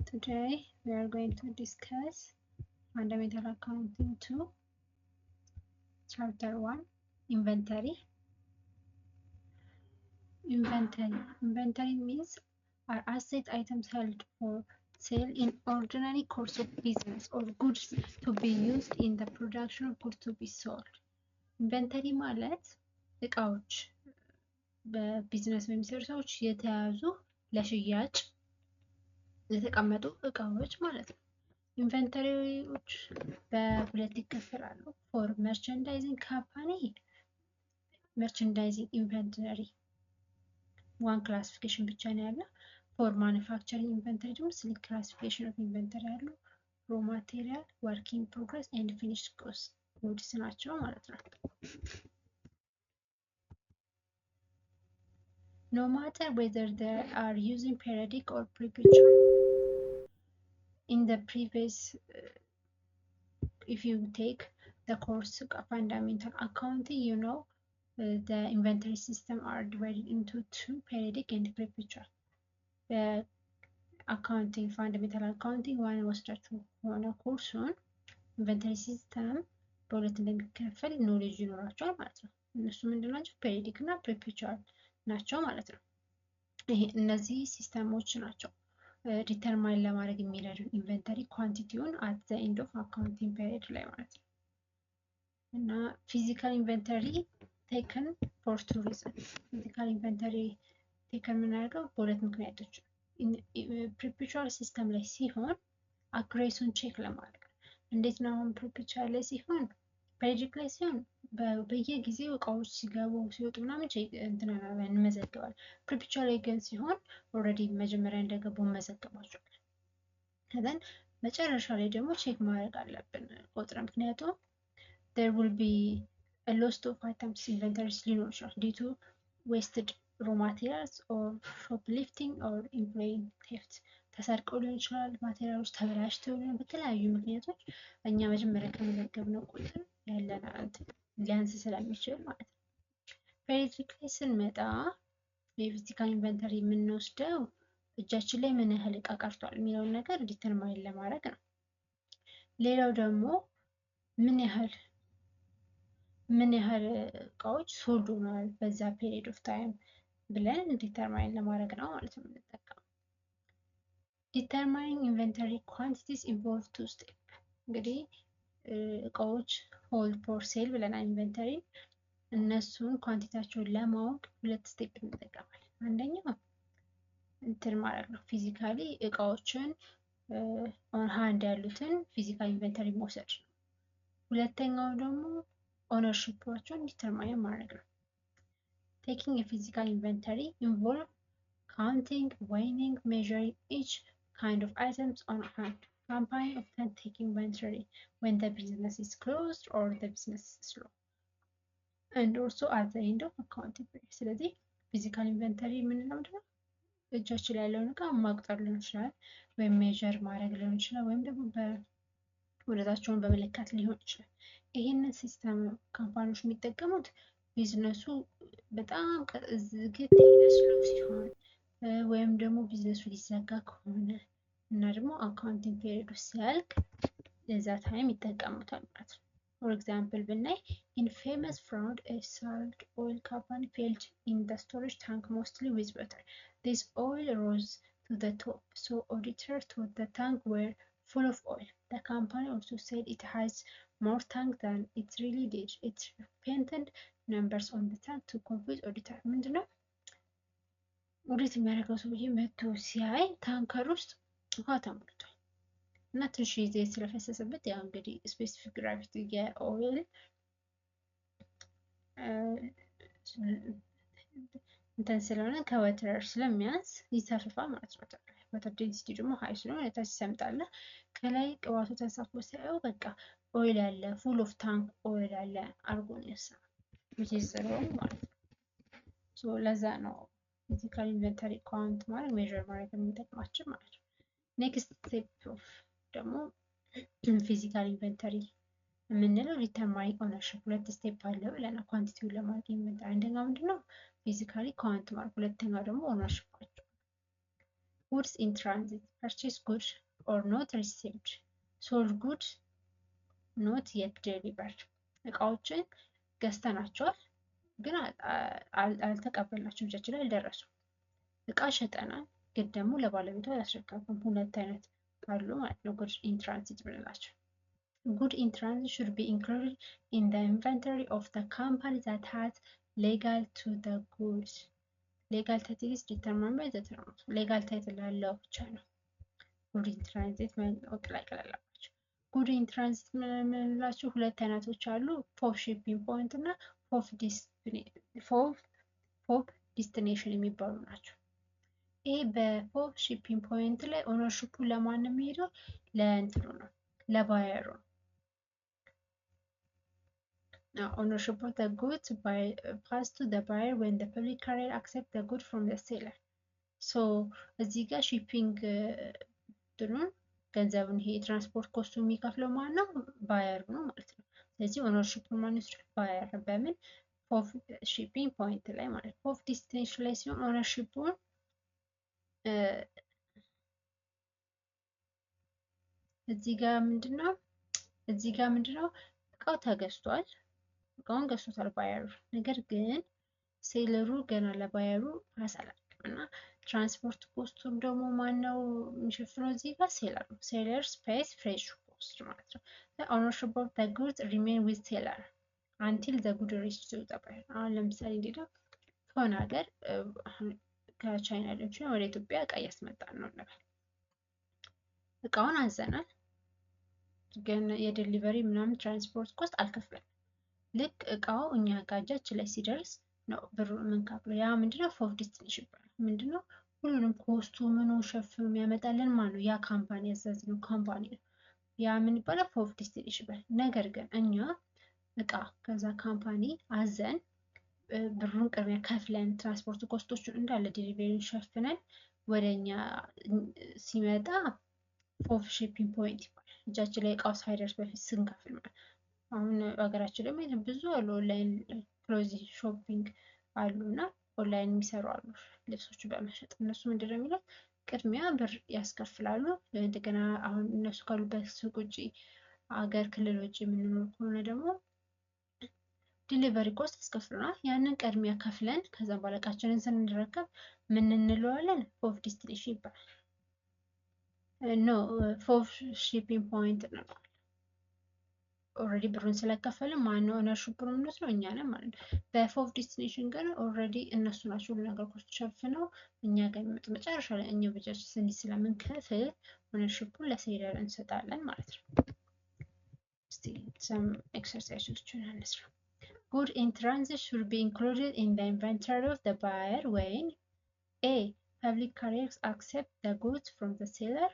Today we are going to discuss Fundamental Accounting 2, Chapter 1, Inventory. Inventory means are asset items held for sale in ordinary course of business or goods to be used in the production of goods to be sold. Inventory ማለት እቃዎች በቢዝነስ በሚሰሩ ሰዎች የተያዙ ለሽያጭ የተቀመጡ እቃዎች ማለት ነው። ኢንቨንተሪዎች በሁለት ይከፈላሉ። ፎር መርቸንዳይዚንግ ካምፓኒ መርቸንዳይዚንግ ኢንቨንተሪ ዋን ክላሲፊኬሽን ብቻ ነው ያለው። ፎር ማኑፋክቸሪንግ ኢንቨንተሪ ደግሞ ስሊክ ክላሲፊኬሽን ኦፍ ኢንቨንተሪ ያሉ ሮ ማቴሪያል፣ ወርኪንግ ፕሮግረስ ኤንድ ፊኒሽድ ጉድስ ናቸው ማለት ነው። No matter whether they are using periodic or perpetual. In the previous if you take the course fundamental accounting, you know the inventory system are divided into two, periodic and perpetual. The accounting fundamental accounting one was on a course on inventory system በሁለት እንደሚከፈል ኖሌጅ ይኖራቸዋል ማለት ነው። እነሱ ምንድን ናቸው? ፔሪዮዲክ እና ፐርፔቹዋል ናቸው ማለት ነው። ይሄ እነዚህ ሲስተሞች ናቸው ዲተርማይን ለማድረግ የሚረዱ ኢንቨንተሪ ኳንቲቲውን አት ዘ ኤንድ ኦፍ አካውንቲንግ ፔሪድ ላይ ማለት ነው። እና ፊዚካል ኢንቨንተሪ ቴክን ፎር ቱ ሪዝን። ፊዚካል ኢንቨንተሪ ቴክን የምናደርገው በሁለት ምክንያቶች ፐርፔቹዋል ሲስተም ላይ ሲሆን አኩሬሲውን ቼክ ለማድረግ እንዴት ነው? አሁን ፐርፔቹዋል ላይ ሲሆን ፔሪዮዲክ ላይ ሲሆን በየጊዜው እቃዎች ሲገቡ ሲወጡ ምናምን እንመዘግባለን። ፐርፔቹዋል ላይ ግን ሲሆን ኦልሬዲ መጀመሪያ እንደገቡ እንመዘግባቸዋለን። ከዛን መጨረሻ ላይ ደግሞ ቼክ ማድረግ አለብን ቆጥረን፣ ምክንያቱም there will be a loss of items inventories ሊኖር ይችላል due to wasted raw materials or shoplifting or employee theft። ተሰርቀው ሊሆን ይችላል፣ ማቴሪያሎች ተበላሽተው ሊሆን በተለያዩ ምክንያቶች እኛ መጀመሪያ ከመዘገብነው ቁጥር ያለን ሊያንስ ስለሚችል ማለት ነው። ፔሪዮዲክ ላይ ስንመጣ የፊዚካል ኢንቨንተሪ የምንወስደው እጃችን ላይ ምን ያህል እቃ ቀርቷል የሚለውን ነገር ዲተርማይን ለማድረግ ነው። ሌላው ደግሞ ምን ያህል እቃዎች ሶልድ ሆነዋል በዛ ፔሪድ ኦፍ ታይም ብለን ዲተርማይን ለማድረግ ነው ማለት ነው የምንጠቀመው። ዲተርማይኒንግ ኢንቨንተሪ ኳንቲቲስ ኢንቮልቭ ቱ ስቴፕ። እንግዲህ እቃዎች ሆልድ ፎር ሴል ብለናል ኢንቨንተሪ። እነሱን ኳንቲቲያቸውን ለማወቅ ሁለት ስቴፕ እንጠቀማለን። አንደኛው እንትን ማድረግ ነው፣ ፊዚካሊ እቃዎችን ኦን ሃንድ ያሉትን ፊዚካል ኢንቨንተሪ መውሰድ ነው። ሁለተኛው ደግሞ ኦነርሺፓቸውን ዲተርማይን ማድረግ ነው። ቴኪንግ የፊዚካል ኢንቨንተሪ ኢንቮልቭ counting, weighing, measuring each kind of items on hand. Company often take inventory when the business is closed or the business is slow. And also at the end of accounting period. ስለዚህ ፊዚካል ኢንቨንተሪ የምንለው ምንድነው? እጃችን ላይ ያለውን እቃ ማቁጠር ሊሆን ይችላል፣ ወይም ሜዥር ማድረግ ሊሆን ይችላል፣ ወይም ደግሞ ወደታቸውን በመለካት ሊሆን ይችላል። ይህንን ሲስተም ካምፓኒዎች የሚጠቀሙት ቢዝነሱ በጣም ዝግት ያለ ስሎ ሲሆን ወይም ደግሞ ቢዝነሱ ሊዘጋ ከሆነ እና ደግሞ አካውንቲንግ ፔሪድ ሲያልቅ ለዛ ታይም ይጠቀሙታል ማለት ነው። ፎር ኤግዛምፕል ብናይ ኢን ፌመስ ፍራውድ ኤ ሳልድ ኦይል ካምፓኒ ፌልድ ኢን ዘ ስቶሬጅ ታንክ ሞስትሊ ዊዝ ወተር ዚስ ኦይል ሮዝ ቱ ዘ ቶፕ ሶ ኦዲተር ቶት ዘ ታንክ ዌር full of oil. The company also said it has more tank than it really did. It painted numbers on the tank to confuse auditor. ምንድነው? ኦዲት የሚያደርገው ሰውዬ መቶ ሲያይ ታንከር ውስጥ ውሃ ተሞልቷል እና ትንሽ ዘይት ስለፈሰሰበት ያው እንግዲህ ስፔሲፊክ ግራቪቲ የኦይል እንትን ስለሆነ ከወተር ስለሚያንስ ይተርፋል ማለት ነው። ወተር ዴንሲቲ ደግሞ ሀይ ስለሆነ የታች ይሰምጣል። ከላይ ቅባቱ ተንሳፎ ሲያየው በቃ ኦይል ያለ ፉል ኦፍ ታንክ ኦይል ያለ አርጎ ነው ያሰበው ምትይዘረው ማለት ነው። ሶ ለዛ ነው ፊዚካል ኢንቨንተሪ ካውንት ማለት ሜዥር ማድረግ የሚጠቅማችን ማለት ነው። ኔክስት ስቴፕ ኦፍ ደግሞ ፊዚካል ኢንቨንተሪ የምንለው ዲተርማይኒንግ ኦነርሺፕ ሁለት ስቴፕ አለው ብለናል። ኳንቲቲውን ለማድረግ ኢንቨንተሪ አንደኛው ምንድነው ፊዚካሊ ካውንት ማለት፣ ሁለተኛው ደግሞ ኦነርሺፓቸው። Goods in transit, purchased goods or not received, sold goods not yet delivered. እቃዎችን ገዝተናቸዋል ግን አልተቀበልናቸውም፣ እጃችን ላይ አልደረሱም። እቃ ሸጠናል ግን ደግሞ ለባለቤቷ አላስረከብንም። ሁለት አይነት አሉ ማለት ነው ጉድ ኢን ትራንዚት ብንላቸው። Good in transit should be included in the inventory of the company that has legal to the goods. Legal title is determined by the term. Legal title ላለው ብቻ ነው ጉድ ኢን ትራንዚት መቀላቀል አለባቸው። ጉድ ኢን ትራንዚት የምንላቸው ሁለት አይነቶች አሉ። ፎፍ ሺፒንግ ፖይንት እና ፎፍ ዲስቲኔሽን የሚባሉ ናቸው። ይሄ በፎፍ ሺፒንግ ፖይንት ላይ ኦነርሺፑ ለማን ነው የሚሄደው? ለእንትኑ ነው፣ ለባየሩ ነው። ownership of the goods pass to the buyer when the public carrier accepts the good from the seller. So እዚህ ጋር ሺፒንግ እንትኑን ገንዘቡን ይሄ የትራንስፖርት ኮስቱ የሚከፍለው ማን ነው? ባየር ነው ማለት ነው። ስለዚህ ኦነርሺፑን ማን ይወስዳል? ባየር። በምን? ፎፍ ሺፒንግ ፖይንት ላይ ማለት ነው። ፎፍ ዲስቲኔሽን ላይ ሲሆን ኦነርሺፑን እዚህ ጋር ምንድነው እቃው ተገዝቷል፣ እቃውን ገዝቶታል ባየሩ። ነገር ግን ሴለሩ ገና ለባየሩ ፓስ አላደረገም እና ትራንስፖርት ኮስቱን ደግሞ ማነው የሚሸፍነው? እዚህ ጋር ሴለር ነው። ሴለር ስፔስ ፍሬሽ ኮስት ማለት ነው። ኦነርሺፕ ኦፍ ዘ ጉድ ሪሜን ዊዝ ሴለር አንቲል ዘ ጉድ ሪች ቱ ዘ ባየር። አሁን ለምሳሌ እንግዲህ ከሆነ ሀገር ከቻይና ሊሆን ይችላል ወደ ኢትዮጵያ እቃ እያስመጣን ነው እንበል። እቃውን አዘናል ግን የዴሊቨሪ ምናምን ትራንስፖርት ኮስት አልከፍለም። ልክ እቃው እኛ ጋር እጃችን ላይ ሲደርስ ነው ብሩ የምንከፍለው። ያ ምንድነው? ፎፍ ዲስቲኔሽን ይባላል። ምንድነው? ሁሉንም ኮስቱ ምኑ ሸፍኖ የሚያመጣልን ማን ነው? ያ ካምፓኒ ያዘዝነው ካምፓኒ ነው። ያ ምን ይባላል? ፎፍ ዲስቲኔሽን ይባላል። ነገር ግን እኛ እቃ ከዛ ካምፓኒ አዘን ብሩን ቅድሚያ ከፍለን ትራንስፖርት ኮስቶቹን እንዳለ ዴሊቨሪውን ሸፍነን ወደኛ ሲመጣ ፎፍ ሺፒንግ ፖይንት ይባላል። እጃችን ላይ እቃው ሳይደርስ በፊት ስንከፍል ማለት። አሁን ሀገራችን ደግሞ ብዙ አሉ ኦንላይን ክሎዝ ሾፒንግ አሉ እና ኦንላይን የሚሰሩ አሉ ልብሶቹ በመሸጥ። እነሱ ምንድነው የሚለው ቅድሚያ ብር ያስከፍላሉ። እንደገና አሁን እነሱ ካሉበት ሱቅ ውጪ ሀገር ክልል ውጪ የምንኖር ከሆነ ደግሞ ዲሊቨሪ ኮስት ያስከፍሉናል። ያንን ቅድሚያ ከፍለን ከዛ በኋላ እቃችንን ስንረከብ ምን እንለዋለን? ፎፍ ዲስቲኔሽን ይባላል። ኖ ፎፍ ሺፒንግ ፖይንት ነው። ኦልሬዲ ብሩን ስለከፈልን ማነው ኦነርሺፑን የምንወስደው? እኛ ነን ማለት ነው። በፎፍ ዲስቲኔሽን ግን ኦልሬዲ እነሱ ናቸው ሁሉ ነገር ኮስት ሸፍነው እኛ ጋር የሚመጡ መጨረሻ ላይ እኛ በጃችን ስንት ስለምንከፍል ኦነርሺፑን ለሴለር እንሰጣለን ማለት ነው። እስቲ ሰም ኤክሰርሳይዞችን እንስራ። Good in transit should be included in the inventory of the buyer when A. Public carriers accept the goods from the seller.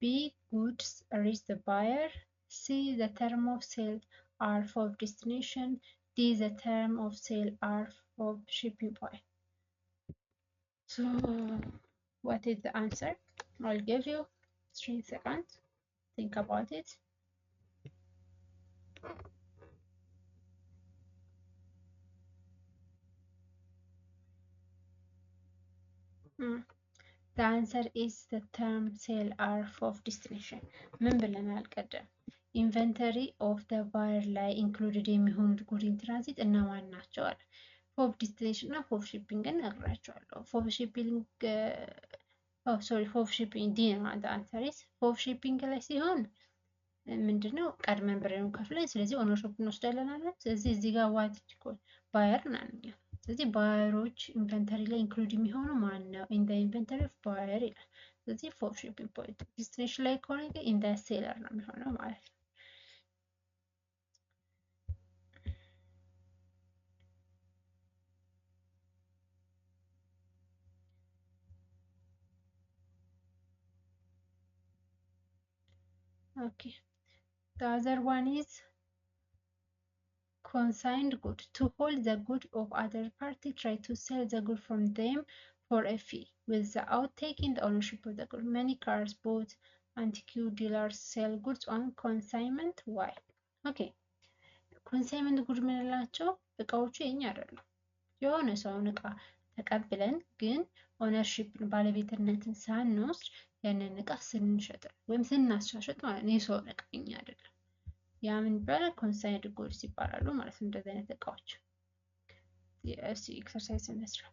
B. Goods reach the buyer. C. The term of sale are for destination. D. The term of sale are for shipping point. So, what is the answer? I'll give you 3 seconds. Think about it. The answer is the term sale are of destination. ምን ብለናል ቀደም? ኢንቨንተሪ ኦፍ the buyer ላይ ኢንክሉድድ የሚሆኑት ጉድ ኢን ትራንዚት እነማን ናቸው አለ። ፎፍ ዲስቲኔሽን እና ፎፍ ሺፒንግን ነግራቸዋለሁ። ፎፍ ሺፒንግ ዲ ነው አንተ አንሰሪስ። ፎፍ ሺፒንግ ላይ ሲሆን ምንድነው ቀድመን ብሬውን ከፍለን ስለዚህ ኦነርሺፕ እንወስዳለን አለ። ስለዚህ እዚህ ጋር ዋት ባየር ናንኛ። ስለዚህ ባየሮች ኢንቨንተሪ ላይ ኢንክሉድ የሚሆነው ማን ነው? ኢን ዘ ኢንቨንተሪ ኦፍ ባየር ይላል። ስለዚህ ፎፍ ሺፒንግ ፖይንት። ዲስቲኔሽን ላይ ከሆነ ግን ኢን ዘ ሴለር ነው የሚሆነው ማለት ነው። Okay. The other one is consigned good. To hold the good of other party, try to sell the good from them for a fee without taking the ownership of the good. Many cars bought antique dealers sell goods on consignment. Why? Okay. ኮንሳይመንት ጉድ የምንላቸው እቃዎቹ የኛ አይደሉም። የሆነ ሰውን እቃ ተቀብለን ግን ኦነርሺፕ ባለቤትነትን ሳንወስድ ያንን እቃ ስንሸጥ ወይም ስናሻሽጥ ማለት ነው። የሰው እቃ እኛ አይደለም። ያ ምን ይባላል? ኮንሳይንድ ጉድስ ይባላሉ ማለት ነው። እንደዚህ አይነት እቃዎች ኤክሰርሳይዝ እንስራ።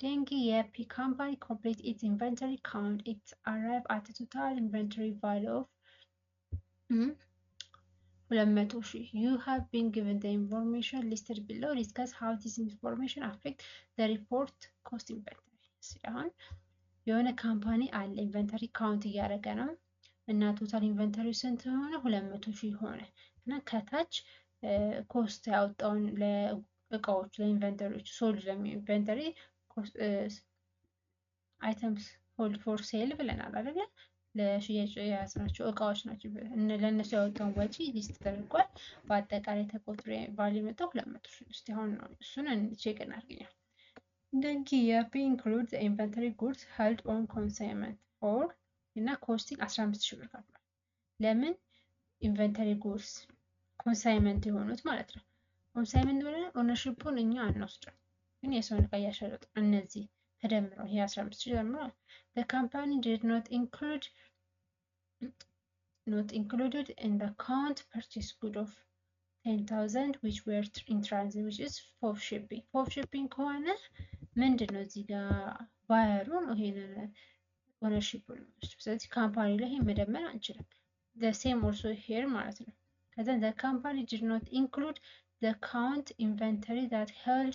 Dengi Yapi company complete its inventory count. It arrived at a total inventory value of 200,000. You have been given the information listed below. Discuss how this information affects the report cost inventory. አሁን የሆነ ካምፓኒ አለ ኢንቨንተሪ ካውንት እያደረገ ነው እና ቶታል ኢንቨንተሪ ስንት ሆነ? 200,000 ሆነ እና ከታች ኮስት ያወጣውን ለእቃዎች ለኢንቨንተሪዎች ሶልድ ለኢንቨንተሪ አይተምስ ሆልድ ፎር ሴል ብለናል አይደለ? ለሽያጭ የያዝናቸው እቃዎች ናቸው። ለእነሱ ያወጣውን ወጪ ሊስት ተደርጓል። በአጠቃላይ ተቆጥሮ ቫልዩ የመጣው 200,000 ውስጥ አሁን ነው። እሱን ቼክ እናድርግኛል። Dengi Yapi includes the inventory goods held on consignment for እና ኮስቲንግ 15,000 ብር ከፍሏል። ለምን? ኢንቨንተሪ ጉድስ ኮንሳይመንት የሆኑት ማለት ነው። ኮንሳይመንት ብለን ኦነርሺፑን እኛ አንወስድም፣ ግን የሰውን እቃ እያሸረጡ እነዚህ ተደምረው ይሄ 15,000 ተደምረው the company did not included in the count purchase good of 10,000 which were in transit which is FOB shipping. FOB shipping ከሆነ ምንድነው እዚህ ጋር ባየሩ ነው ይሄንን ኦነርሺፕ ነው። ስለዚህ ካምፓኒ ላይ ይሄን መደመር አንችልም። the same also here ማለት ነው። ከዛ the company did not include the count inventory that held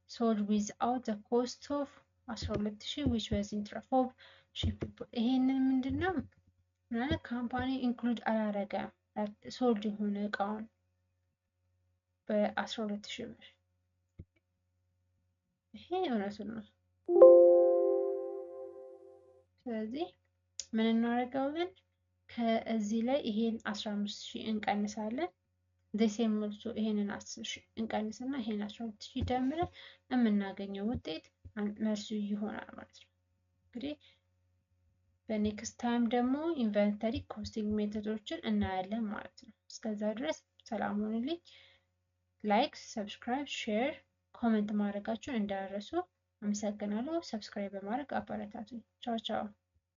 sold without the cost of 12,000 which was in FOB shipping. ይሄንን ምንድነው ማለት ካምፓኒ ኢንክሉድ አላረገም ሶልድ የሆነ እቃውን በ12,000 ብር። ይሄ እውነቱን ነው። ስለዚህ ምን እናደርጋለን? ከዚህ ላይ ይሄን 15,000 እንቀንሳለን። ደሴም መልሶ ይሄንን 10,000 እንቀንስና ይሄን 12,000 ደምረን የምናገኘው ውጤት መልሱ ይሆናል ማለት ነው። እንግዲህ በኔክስት ታይም ደግሞ ኢንቨንተሪ ኮስቲንግ ሜቶዶችን እናያለን ማለት ነው። እስከዛ ድረስ ሰላም ሁኑልኝ። ላይክ፣ ሰብስክራይብ፣ ሼር፣ ኮሜንት ማድረጋችሁን እንዳትረሱ። አመሰግናለሁ። ሰብስክራይብ በማድረግ አበረታቱኝ። ቻው ቻው።